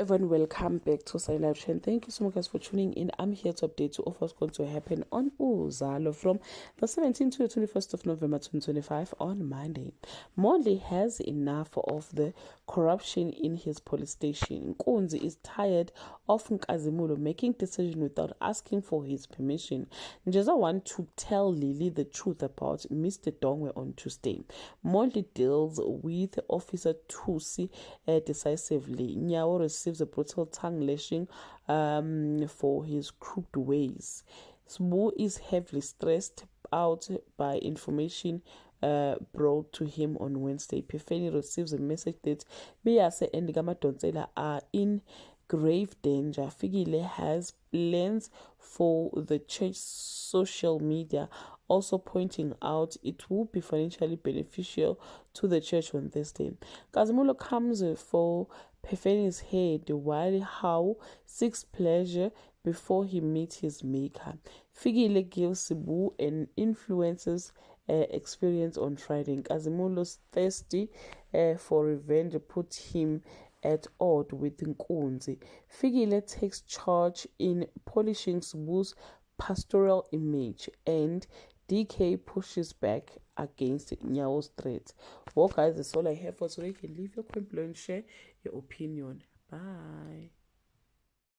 everyone, welcome back to Sunny Live Trend. Thank you so much guys for tuning in. I'm here to update you of what's going to happen on Uzalo from the 17th to the 21st of November 2025 on Monday. Mondli has enough of the corruption in his police station. Nkunzi is tired of Nkazimulo making decisions without asking for his permission. Njeza want to tell Lily the truth about Mr. Dongwe on Tuesday. Mondli deals with Officer Tusi decisively. Nyawo receives a brutal tongue lashing for his crooked ways. Sbu is heavily stressed out by information brought to him on Wednesday. Pefeni receives a message that Beyase and Gamadonsela are in grave danger. Fikile has plans for the church social media, also pointing out it will be financially beneficial to the church on Thursday. Kazimulo comes for Pefeni's head while How seeks pleasure before he meets his maker. Fikile gives Sibu an influencer's experience on Friday. Kazimulo's thirsty for revenge put him at odds with Nkunzi. Fikile takes charge in polishing Sibu's pastoral image, and DK pushes back against Nyawo's threat. Well guys, that's all I have for today. You can leave your comment below and share your opinion. Bye.